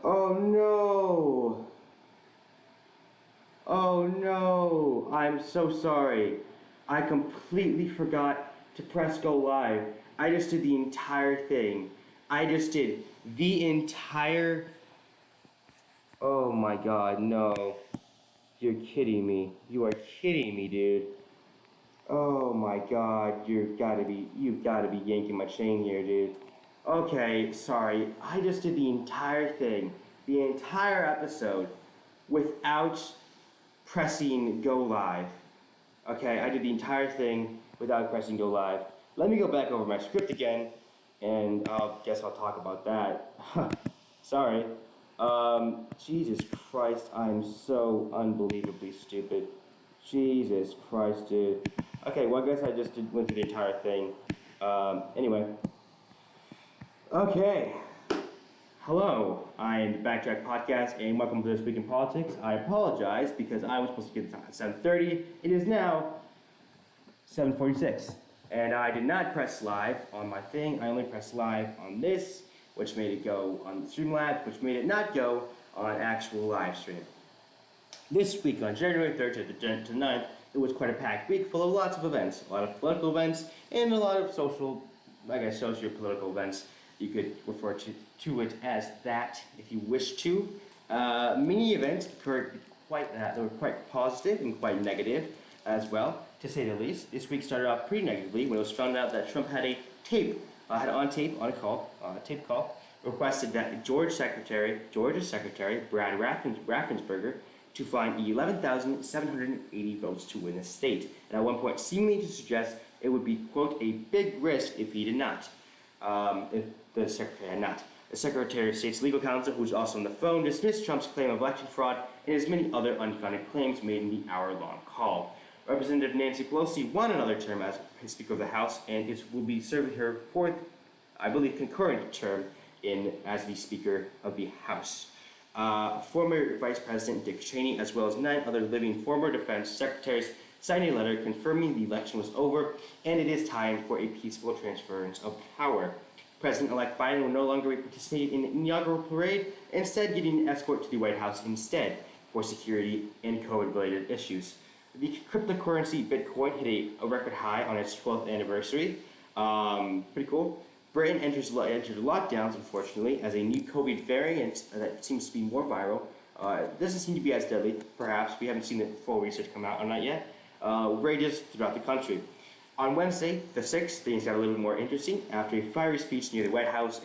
Oh no! Oh no! I'm so sorry. I completely forgot to press go live. I just did the entire thing. I just did the entire. Oh my god, no. You're kidding me. You are kidding me, dude. Oh my god, you've gotta be yanking my chain here, dude. Okay, sorry. I just did the entire thing, the entire episode, without pressing go live. Okay, I did the entire thing without pressing go live. Let me go back over my script again, and I guess I'll talk about that. Sorry. Jesus Christ, I'm so unbelievably stupid. Jesus Christ, dude. Okay, well, I guess I just went through the entire thing. Anyway. Okay. Hello, I am the Backtrack Podcast, and welcome to This Week in Politics. I apologize because I was supposed to get this on at 7:30. It is now 7:46, and I did not press live on my thing. I only pressed live on this, which made it go on the Streamlabs, which made it not go on actual live stream. This week, on January 3rd to the 9th, it was quite a packed week full of lots of events. A lot of political events and a lot of socio-political events. You could refer to it as that if you wish to. Many events were quite positive and quite negative as well, to say the least. This week started off pretty negatively when it was found out that Trump had a tape call, requested that Georgia's Secretary Brad Raffensperger to find 11,780 votes to win the state, and at one point seemingly to suggest it would be, quote, a big risk if he did not, if the Secretary had not. The Secretary of State's legal counsel, who was also on the phone, dismissed Trump's claim of election fraud and his many other unfounded claims made in the hour-long call. Representative Nancy Pelosi won another term as Speaker of the House, and it will be serving her fourth, I believe, concurrent term as the Speaker of the House. Former Vice President Dick Cheney, as well as 9 other living former defense secretaries, signed a letter confirming the election was over and it is time for a peaceful transference of power. President-elect Biden will no longer be participating in the inaugural parade, instead getting an escort to the White House instead for security and COVID-related issues. The cryptocurrency Bitcoin hit a record high on its 12th anniversary. Pretty cool. Britain entered lockdowns, unfortunately, as a new COVID variant that seems to be more viral. It doesn't seem to be as deadly, perhaps. We haven't seen the full research come out on that yet. Rages throughout the country. On Wednesday, the 6th, things got a little bit more interesting. After a fiery speech near the White House,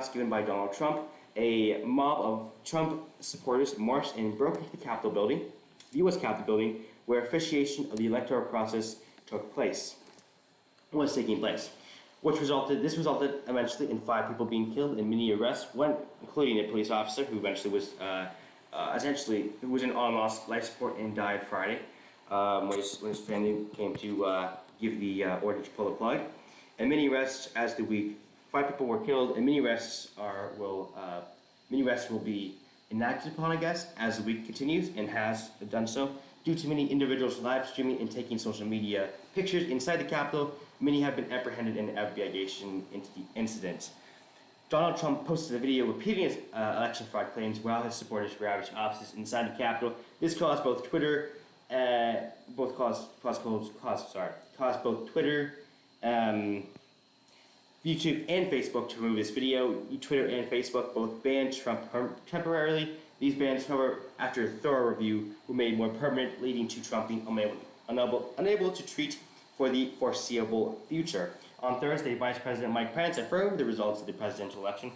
given by Donald Trump, a mob of Trump supporters marched and broke into the Capitol building, the U.S. Capitol building, where officiation of the electoral process was taking place. This resulted eventually in 5 people being killed and many arrests, one including a police officer who eventually was on life support and died Friday when his family came to give the order to pull the plug. And many arrests as the week. 5 people were killed, and many arrests will be enacted upon, I guess, as the week continues, and has done so. Due to many individuals live streaming and taking social media pictures inside the Capitol, many have been apprehended in the investigation into the incident. Donald Trump posted a video repeating his election fraud claims while his supporters ravaged offices inside the Capitol. This caused both Twitter, YouTube and Facebook to remove this video. Twitter and Facebook both banned Trump temporarily. These bans, however, after a thorough review, were made more permanent, leading to Trump being unable to treat for the foreseeable future. On Thursday, Vice President Mike Pence affirmed the results of the presidential election,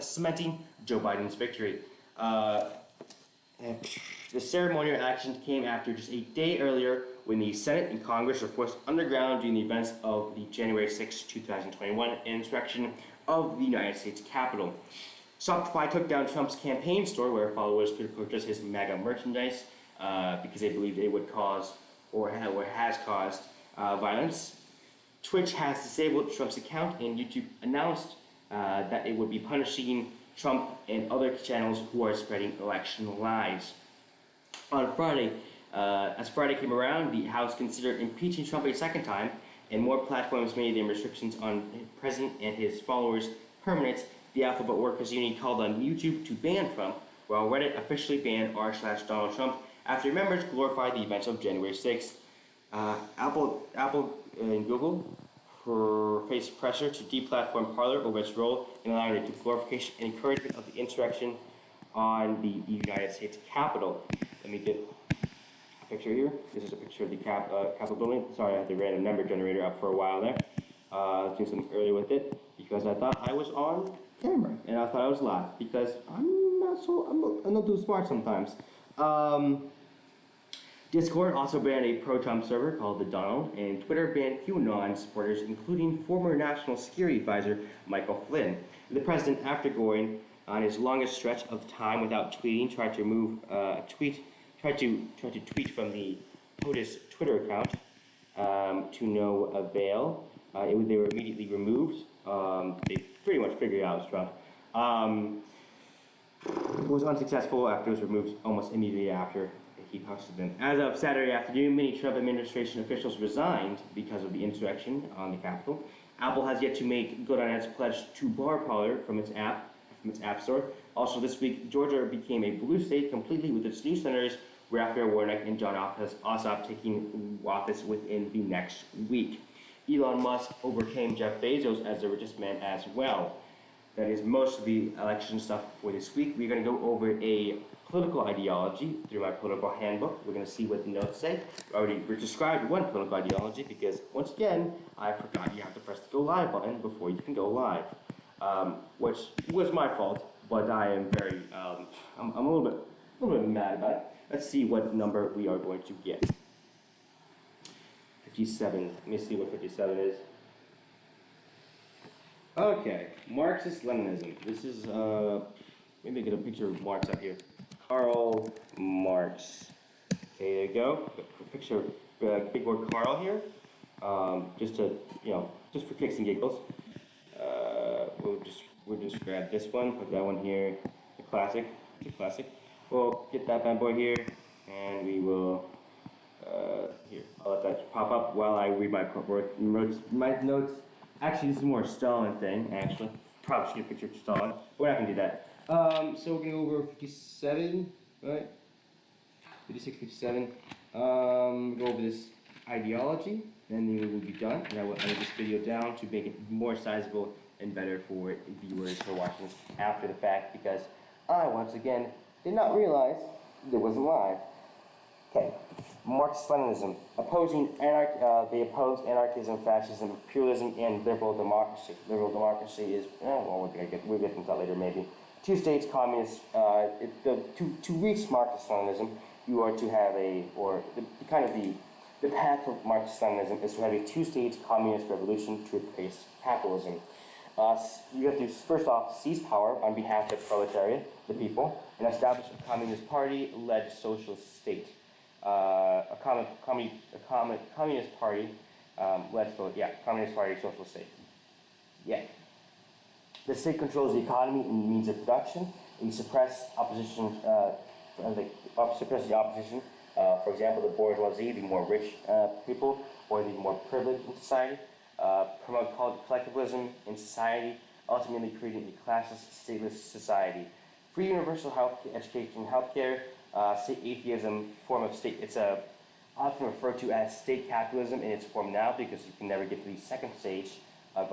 cementing Joe Biden's victory. The ceremonial action came after just a day earlier when the Senate and Congress were forced underground during the events of the January 6, 2021 insurrection of the United States Capitol. Shopify took down Trump's campaign store where followers could purchase his MAGA merchandise because they believed it would cause or has caused violence. Twitch has disabled Trump's account, and YouTube announced that it would be punishing Trump and other channels who are spreading election lies. On Friday, as Friday came around, the House considered impeaching Trump a second time, and more platforms made their restrictions on the president and his followers permanent The Alphabet Workers Union called on YouTube to ban Trump, while Reddit officially banned r/Donald Trump after members glorified the events of January 6th. Apple and Google face pressure to deplatform Parler over its role in allowing it to glorification and encouragement of the insurrection on the United States Capitol. Let me get a picture here. This is a picture of the Capitol building. Sorry, I had the random number generator up for a while there. Doing something earlier with it because I thought I was on camera and I thought I was live because I'm not too smart sometimes. Discord also banned a pro-Trump server called The Donald, and Twitter banned QAnon supporters, including former National Security Advisor Michael Flynn. The president, after going on his longest stretch of time without tweeting, tried to tweet from the POTUS Twitter account to no avail. They were immediately removed. They pretty much figured out it was Trump. It was unsuccessful after it was removed almost immediately after he posted them. As of Saturday afternoon, many Trump administration officials resigned because of the insurrection on the Capitol. Apple has yet to make good on its pledge to bar Parler from its app store. Also this week, Georgia became a blue state completely with its new senators Raphael Warnock and John Ossoff taking office within the next week. Elon Musk overcame Jeff Bezos as the richest man as well. That is most of the election stuff for this week. We're going to go over a political ideology through my political handbook. We're going to see what the notes say. We described one political ideology because, once again, I forgot you have to press the go live button before you can go live, which was my fault, but I am very, I'm a little bit mad about it. Let's see what number we are going to get. 57. Let me see what 57 is. Okay, Marxist-Leninism. This is, maybe get a picture of Marx up here. Karl Marx. Okay, there you go. A picture of big word Karl here. Just for kicks and giggles. We'll just grab this one, put that one here. The classic. We'll get that bad boy here, and we will. Here, I'll let that pop up while I read my notes. Actually, this is more a Stalin thing, actually. Probably should get a picture of Stalin. We're not going to do that. So we're going to go over 57, right? 56, 57. Go over this ideology, then we will be done. And I will edit this video down to make it more sizable and better for viewers who are watching this after the fact, because I, once again, did not realize it wasn't live. Okay, Marxist-Leninism. They oppose anarchism, fascism, pluralism, and liberal democracy. Liberal democracy is, we'll get into that later maybe. Two states, communist, to reach Marxist-Leninism, you are to have the path of Marxist-Leninism is to have a two-stage communist revolution to replace capitalism. You have to, first off, seize power on behalf of the proletariat, the people, and establish a communist party-led socialist state. Communist party, communist party, social state. Yeah. The state controls the economy and means of production, and you suppress opposition, suppress the opposition. For example, the bourgeoisie, the more rich people, or the more privileged in society. Promote collectivism in society, ultimately creating a classless, stateless society. Free universal health, education, healthcare. State atheism, form of state. It's often referred to as state capitalism in its form now, because you can never get to the second stage of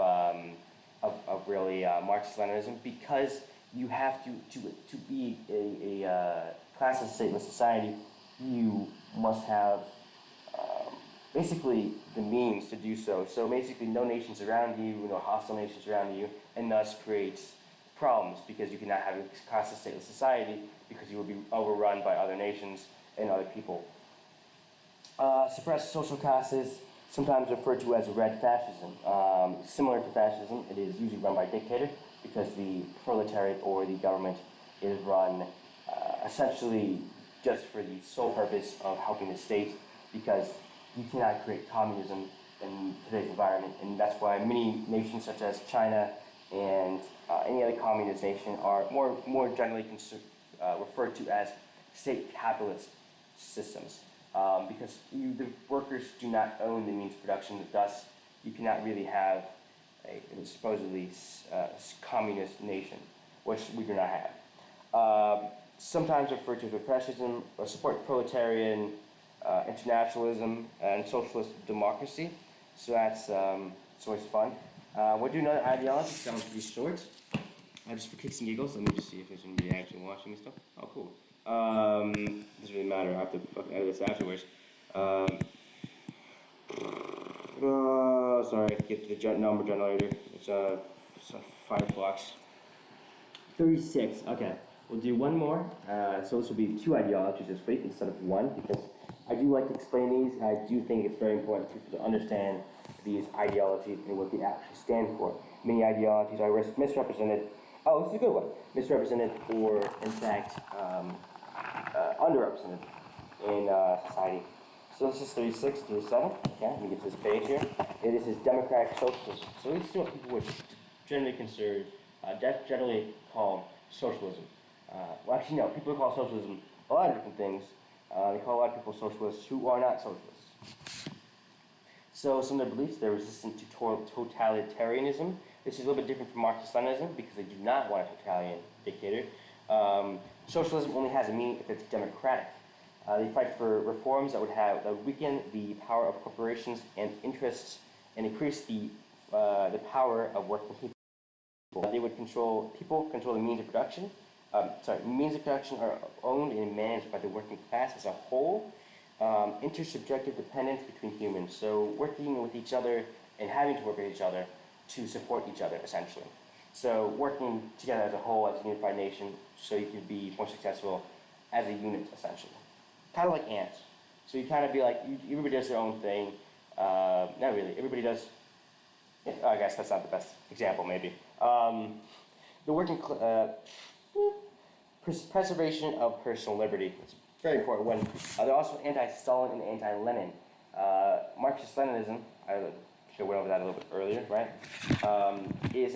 really Marxist-Leninism, because you have to be a classless, stateless society. You must have basically the means to do so. So basically, no nations around you, no hostile nations around you, and thus creates problems, because you cannot have a classless, stateless society, because you will be overrun by other nations and other people. Suppress social classes, sometimes referred to as red fascism. Similar to fascism, it is usually run by a dictator, because the proletariat or the government is run essentially just for the sole purpose of helping the state, because you cannot create communism in today's environment, and that's why many nations such as China and any other communist nation are more generally referred to as state capitalist systems, because the workers do not own the means of production. Thus, you cannot really have a supposedly communist nation, which we do not have. Sometimes referred to as fascism or support proletarian internationalism and socialist democracy. So it's always fun. We'll do another ideology. Sounds pretty short. Just for kicks and giggles. Let me just see if there's anybody actually watching this stuff. Oh, cool. Doesn't really matter. I have to fuck out of this afterwards. Sorry, get the number generator. It's a Firefox. 36. Okay, we'll do one more. So this will be two ideologies this week instead of one, because I do like to explain these, and I do think it's very important for people to understand these ideologies and what they actually stand for. Many ideologies are misrepresented. Oh, this is a good one. Misrepresented or, in fact, underrepresented in society. So this is 36, 37. Okay, let me get to this page here. It is Democratic Socialism. So this is what people would generally consider, generally call socialism. Well, actually, no. People call socialism a lot of different things. They call a lot of people socialists who are not socialists. So some of their beliefs, they're resistant to totalitarianism. This is a little bit different from Marxist-Leninism because they do not want a totalitarian dictator. Socialism only has a meaning if it's democratic. They fight for reforms that would weaken the power of corporations and interests and increase the power of working people. They would control the means of production. Means of production are owned and managed by the working class as a whole. Intersubjective dependence between humans, so working with each other and having to work with each other to support each other, essentially. So working together as a whole, as a unified nation, so you can be more successful as a unit, essentially. Kind of like ants. So you kind of be like, everybody does their own thing. Not really. Everybody does. I guess that's not the best example, maybe. The working preservation of personal liberty. It's a very important one. They're also anti-Stalin and anti-Lenin. Marxist-Leninism, I should have went over that a little bit earlier, right? Is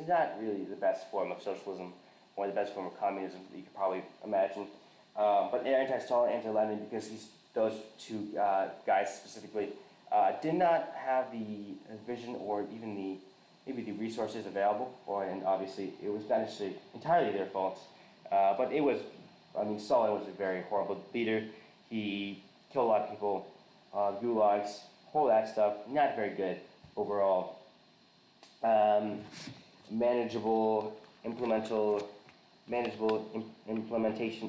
not really the best form of socialism or the best form of communism that you could probably imagine. But they're anti-Stalin, anti-Lenin because those two guys specifically did not have the vision or even maybe the resources available, and obviously it was not necessarily entirely their fault. But Stalin was a very horrible leader. He killed a lot of people, gulags, all that stuff. Not very good overall. Manageable implementation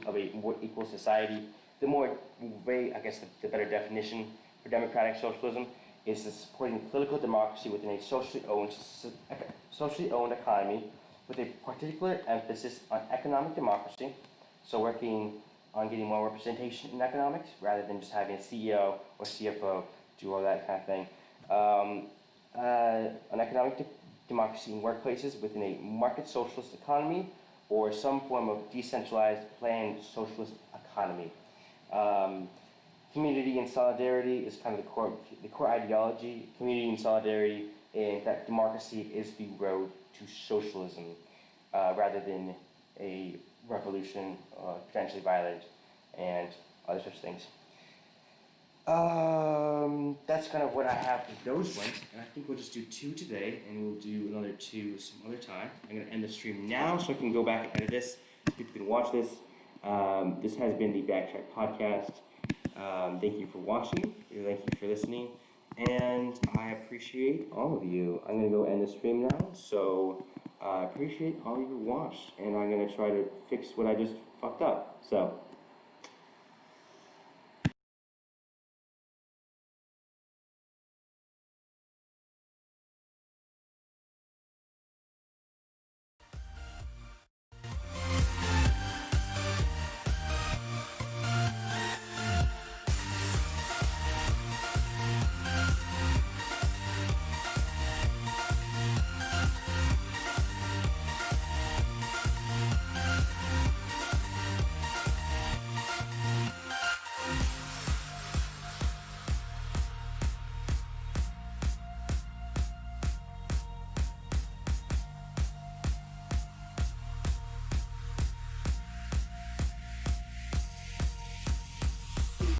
of a more equal society. The better definition for democratic socialism is the supporting political democracy within a socially owned economy with a particular emphasis on economic democracy, so working on getting more representation in economics rather than just having a CEO or CFO do all that kind of thing. An economic democracy in workplaces within a market socialist economy or some form of decentralized planned socialist economy. Community and solidarity is kind of the core ideology. Community and solidarity, and that democracy is the road to socialism rather than a revolution, potentially violent, and other such things. That's kind of what I have for those ones, and I think we'll just do two today, and we'll do another two some other time. I'm going to end the stream now so I can go back and edit this, so people can watch this. This has been the Backtrack Podcast. Thank you for watching, thank you for listening, and I appreciate all of you. I'm going to go end the stream now, so I appreciate all you watched, and I'm going to try to fix what I just fucked up. So.